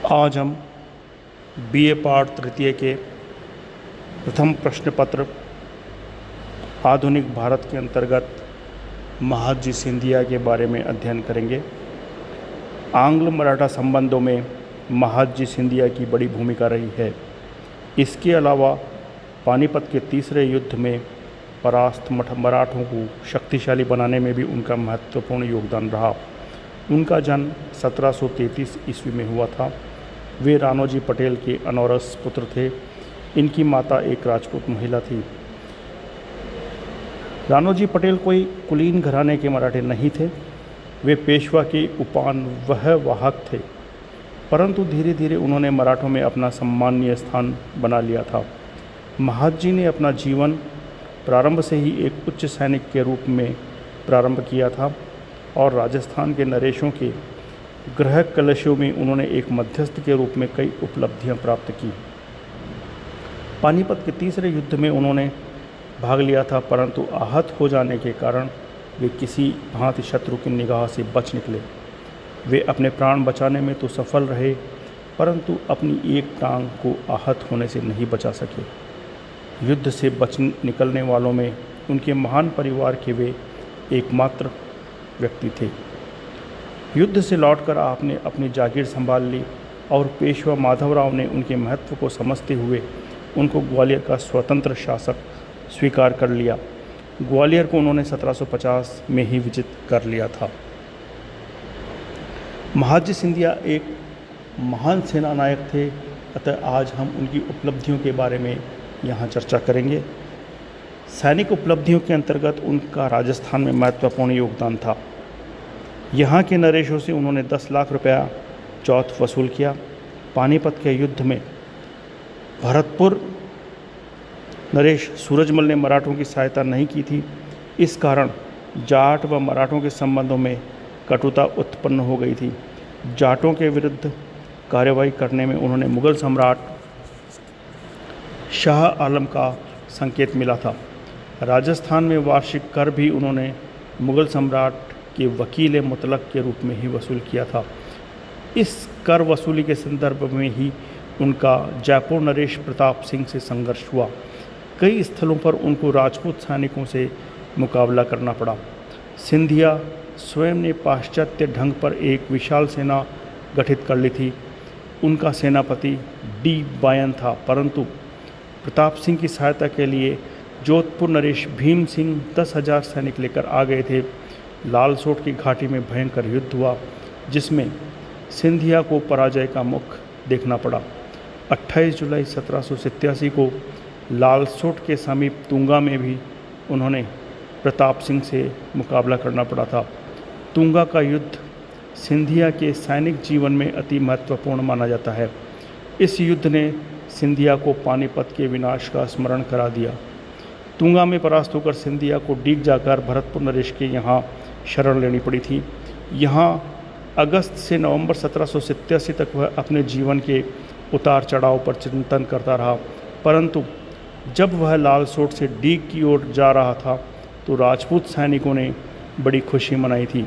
आज हम बीए पाठ तृतीय के प्रथम प्रश्न पत्र आधुनिक भारत के अंतर्गत महादजी सिंधिया के बारे में अध्ययन करेंगे। आंग्ल मराठा संबंधों में महादजी सिंधिया की बड़ी भूमिका रही है। इसके अलावा पानीपत के तीसरे युद्ध में परास्त मराठों को शक्तिशाली बनाने में भी उनका महत्वपूर्ण योगदान रहा। उनका जन्म 1733 ईस्वी में हुआ था। वे राणोजी पटेल के अनौरस पुत्र थे। इनकी माता एक राजपूत महिला थी। राणोजी पटेल कोई कुलीन घराने के मराठे नहीं थे। वे पेशवा के उपान वह वाहक थे, परंतु धीरे धीरे उन्होंने मराठों में अपना सम्मानीय स्थान बना लिया था। महादजी ने अपना जीवन प्रारंभ से ही एक उच्च सैनिक के रूप में प्रारंभ किया था और राजस्थान के नरेशों के गृह कलशों में उन्होंने एक मध्यस्थ के रूप में कई उपलब्धियां प्राप्त की। पानीपत के तीसरे युद्ध में उन्होंने भाग लिया था, परंतु आहत हो जाने के कारण वे किसी भांति शत्रु की निगाह से बच निकले। वे अपने प्राण बचाने में तो सफल रहे, परंतु अपनी एक टांग को आहत होने से नहीं बचा सके। युद्ध से बच निकलने वालों में उनके महान परिवार के वे एकमात्र व्यक्ति थे। युद्ध से लौटकर आपने अपनी जागीर संभाल ली और पेशवा माधवराव ने उनके महत्व को समझते हुए उनको ग्वालियर का स्वतंत्र शासक स्वीकार कर लिया। ग्वालियर को उन्होंने 1750 में ही विजित कर लिया था। महादजी सिंधिया एक महान सेना नायक थे, अतः आज हम उनकी उपलब्धियों के बारे में यहाँ चर्चा करेंगे। सैनिक उपलब्धियों के अंतर्गत उनका राजस्थान में महत्वपूर्ण योगदान था। यहाँ के नरेशों से उन्होंने 10 लाख रुपया चौथ वसूल किया। पानीपत के युद्ध में भरतपुर नरेश सूरजमल ने मराठों की सहायता नहीं की थी। इस कारण जाट व मराठों के संबंधों में कटुता उत्पन्न हो गई थी। जाटों के विरुद्ध कार्रवाई करने में उन्होंने मुगल सम्राट शाह आलम का संकेत मिला था। राजस्थान में वार्षिक कर भी उन्होंने मुगल सम्राट के वकील मुतलक के रूप में ही वसूल किया था। इस कर वसूली के संदर्भ में ही उनका जयपुर नरेश प्रताप सिंह से संघर्ष हुआ। कई स्थलों पर उनको राजपूत सैनिकों से मुकाबला करना पड़ा। सिंधिया स्वयं ने पाश्चात्य ढंग पर एक विशाल सेना गठित कर ली थी। उनका सेनापति डी बायन था, परंतु प्रताप सिंह की सहायता के लिए जोधपुर नरेश भीम सिंह 10,000 सैनिक लेकर आ गए थे। लालसोट की घाटी में भयंकर युद्ध हुआ, जिसमें सिंधिया को पराजय का मुख देखना पड़ा। 28 जुलाई 1787 को लालसोट के समीप तुंगा में भी उन्होंने प्रताप सिंह से मुकाबला करना पड़ा था। तुंगा का युद्ध सिंधिया के सैनिक जीवन में अति महत्वपूर्ण माना जाता है। इस युद्ध ने सिंधिया को पानीपत के विनाश का स्मरण करा दिया। तुंगा में परास्त होकर सिंधिया को डीग जाकर भरतपुर नरेश के यहाँ शरण लेनी पड़ी थी। यहाँ अगस्त से नवंबर 1787 तक वह अपने जीवन के उतार चढ़ाव पर चिंतन करता रहा, परंतु जब वह लालसोट से डीग की ओर जा रहा था तो राजपूत सैनिकों ने बड़ी खुशी मनाई थी।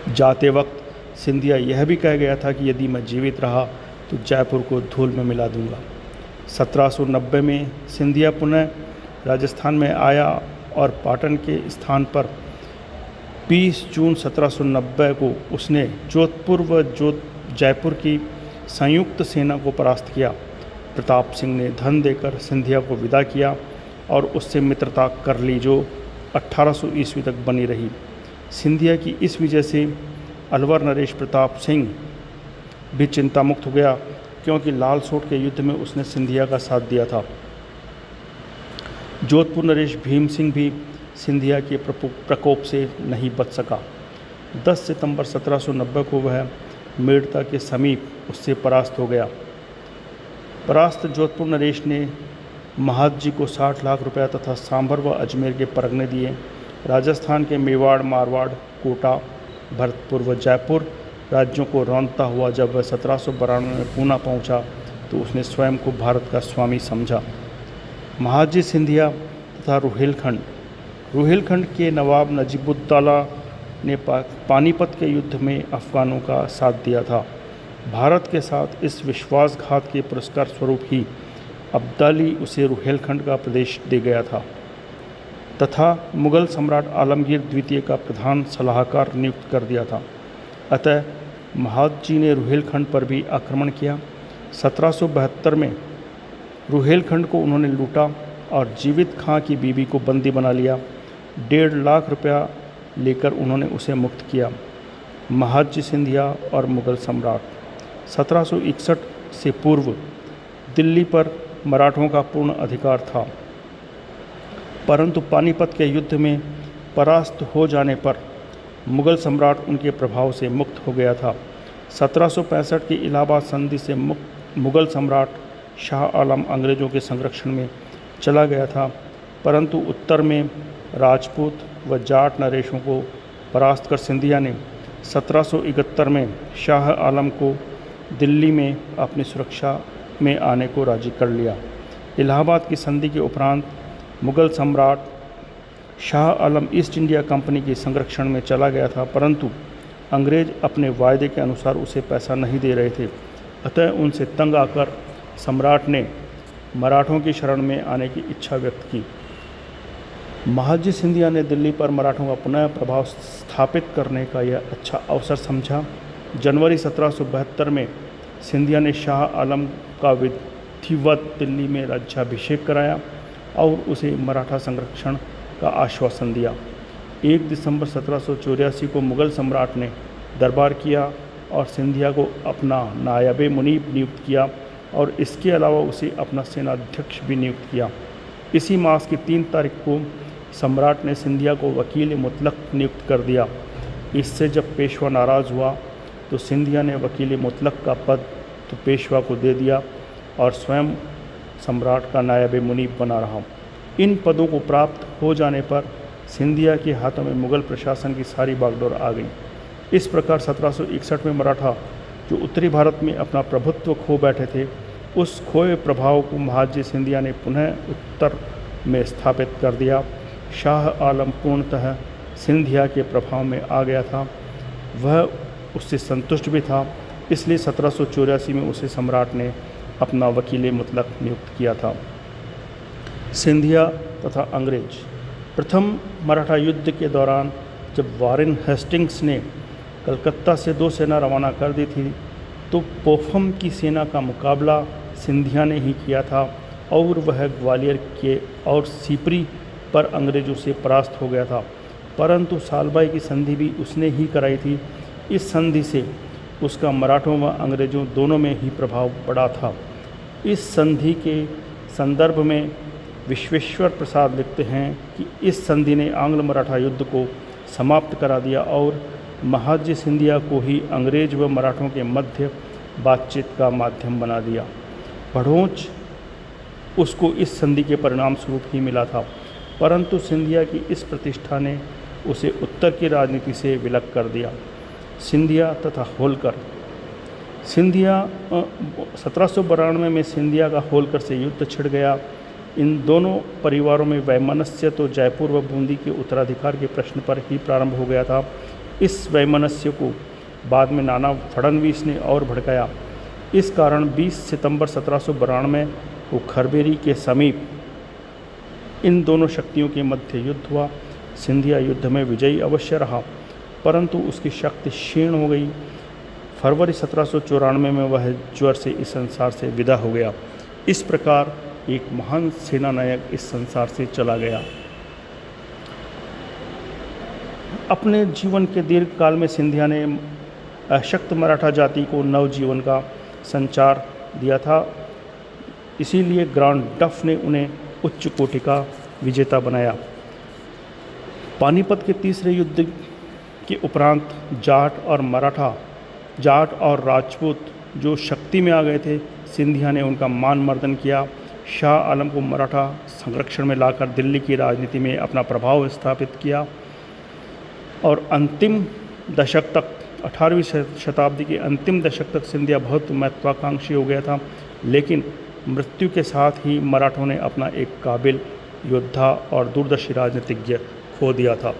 जाते वक्त सिंधिया यह भी कह गया था कि यदि मैं जीवित रहा तो जयपुर को धूल में मिला दूंगा। 1790 में सिंधिया पुनः राजस्थान में आया और पाटन के स्थान पर 20 जून 1790 को उसने जोधपुर व जयपुर की संयुक्त सेना को परास्त किया। प्रताप सिंह ने धन देकर सिंधिया को विदा किया और उससे मित्रता कर ली, जो 1800 ईस्वी तक बनी रही। सिंधिया की इस विजय से अलवर नरेश प्रताप सिंह भी चिंता मुक्त हो गया, क्योंकि लालसोट के युद्ध में उसने सिंधिया का साथ दिया था। जोधपुर नरेश भीम सिंह भी सिंधिया के प्रकोप से नहीं बच सका। 10 सितंबर 1790 को वह मेड़ता के समीप उससे परास्त हो गया। परास्त जोधपुर नरेश ने महादजी को 60 लाख रुपया तथा सांभर व अजमेर के परगने दिए। राजस्थान के मेवाड़, मारवाड़, कोटा, भरतपुर व जयपुर राज्यों को रौंदता हुआ जब वह 1792 में पूना पहुंचा तो उसने स्वयं को भारत का स्वामी समझा। महादजी सिंधिया तथा रुहेलखंड के नवाब नजीबुद्दौला ने पानीपत के युद्ध में अफ़गानों का साथ दिया था। भारत के साथ इस विश्वासघात के पुरस्कार स्वरूप ही अब्दाली उसे रुहेलखंड का प्रदेश दे गया था तथा मुग़ल सम्राट आलमगीर द्वितीय का प्रधान सलाहकार नियुक्त कर दिया था। अतः महादजी ने रुहेलखंड पर भी आक्रमण किया। 1772 में रुहेलखंड को उन्होंने लूटा और जीवित खां की बीवी को बंदी बना लिया। 1.5 लाख रुपया लेकर उन्होंने उसे मुक्त किया। महादजी सिंधिया और मुग़ल सम्राट 1761 से पूर्व दिल्ली पर मराठों का पूर्ण अधिकार था, परंतु पानीपत के युद्ध में परास्त हो जाने पर मुग़ल सम्राट उनके प्रभाव से मुक्त हो गया था। 1765 की इलाहाबाद संधि से मुग़ल सम्राट शाह आलम अंग्रेज़ों के संरक्षण में चला गया था, परंतु उत्तर में राजपूत व जाट नरेशों को परास्त कर सिंधिया ने 1771 में शाह आलम को दिल्ली में अपनी सुरक्षा में आने को राजी कर लिया। इलाहाबाद की संधि के उपरांत मुग़ल सम्राट Shah Alam east India company के संरक्षण में चला गया था, परंतु अंग्रेज़ अपने वायदे के अनुसार उसे पैसा नहीं दे रहे थे। अतः उनसे तंग आकर सम्राट ने मराठों की शरण में आने की इच्छा व्यक्त की। महादजी सिंधिया ने दिल्ली पर मराठों का पुनः प्रभाव स्थापित करने का यह अच्छा अवसर समझा। जनवरी 1772 में सिंधिया ने शाह आलम का विधिवत दिल्ली में राज्याभिषेक कराया और उसे मराठा संरक्षण का आश्वासन दिया। 1 दिसंबर 1784 को मुग़ल सम्राट ने दरबार किया और सिंधिया को अपना नायब मुनीब नियुक्त किया और इसके अलावा उसे अपना सेनाध्यक्ष भी नियुक्त किया। इसी मास की 3 तारीख को सम्राट ने सिंधिया को वकील मुतलक नियुक्त कर दिया। इससे जब पेशवा नाराज़ हुआ तो सिंधिया ने वकील मुतलक का पद तो पेशवा को दे दिया और स्वयं सम्राट का नायब मुनीब बना रहा। इन पदों को प्राप्त हो जाने पर सिंधिया के हाथों में मुग़ल प्रशासन की सारी बागडोर आ गई। इस प्रकार 1761 में मराठा जो उत्तरी भारत में अपना प्रभुत्व खो बैठे थे, उस खोए प्रभाव को महादजी सिंधिया ने पुनः उत्तर में स्थापित कर दिया। शाह आलम पूर्णतः सिंधिया के प्रभाव में आ गया था। वह उससे संतुष्ट भी था, इसलिए 1784 में उसे सम्राट ने अपना वकील मुतलक नियुक्त किया था। सिंधिया तथा अंग्रेज। प्रथम मराठा युद्ध के दौरान जब वारेन हेस्टिंग्स ने कलकत्ता से 2 सेना रवाना कर दी थी, तो पोफम की सेना का मुकाबला सिंधिया ने ही किया था और वह ग्वालियर के और सीपरी पर अंग्रेज़ों से परास्त हो गया था, परंतु सालबाई की संधि भी उसने ही कराई थी। इस संधि से उसका मराठों व अंग्रेज़ों दोनों में ही प्रभाव पड़ा था। इस संधि के संदर्भ में विश्वेश्वर प्रसाद लिखते हैं कि इस संधि ने आंग्ल मराठा युद्ध को समाप्त करा दिया और महादजी सिंधिया को ही अंग्रेज व मराठों के मध्य बातचीत का माध्यम बना दिया। बढ़ोंच उसको इस संधि के परिणाम स्वरूप ही मिला था, परंतु सिंधिया की इस प्रतिष्ठा ने उसे उत्तर की राजनीति से विलग कर दिया। सिंधिया तथा होलकर। सिंधिया 1792 में सिंधिया का होलकर से युद्ध छिड़ गया। इन दोनों परिवारों में वैमनस्य तो जयपुर व बूंदी के उत्तराधिकार के प्रश्न पर ही प्रारंभ हो गया था। इस वैमनस्य को बाद में नाना फडणवीस ने और भड़काया। इस कारण 20 सितंबर 1792 को खरबेरी के समीप इन दोनों शक्तियों के मध्य युद्ध हुआ। सिंधिया युद्ध में विजयी अवश्य रहा, परंतु उसकी शक्ति क्षीण हो गई। फरवरी 1794 में वह ज्वर से इस संसार से विदा हो गया। इस प्रकार एक महान सेनानायक इस संसार से चला गया। अपने जीवन के दीर्घ काल में सिंधिया ने अशक्त मराठा जाति को नवजीवन का संचार दिया था, इसीलिए ग्रांड डफ ने उन्हें उच्च कोटि का विजेता बनाया। पानीपत के तीसरे युद्ध के उपरांत जाट और राजपूत जो शक्ति में आ गए थे, सिंधिया ने उनका मान मर्दन किया। शाह आलम को मराठा संरक्षण में लाकर दिल्ली की राजनीति में अपना प्रभाव स्थापित किया और अंतिम दशक तक 18वीं शताब्दी के अंतिम दशक तक सिंधिया बहुत महत्वाकांक्षी हो गया था, लेकिन मृत्यु के साथ ही मराठों ने अपना एक काबिल योद्धा और दूरदर्शी राजनीतिज्ञ खो दिया था।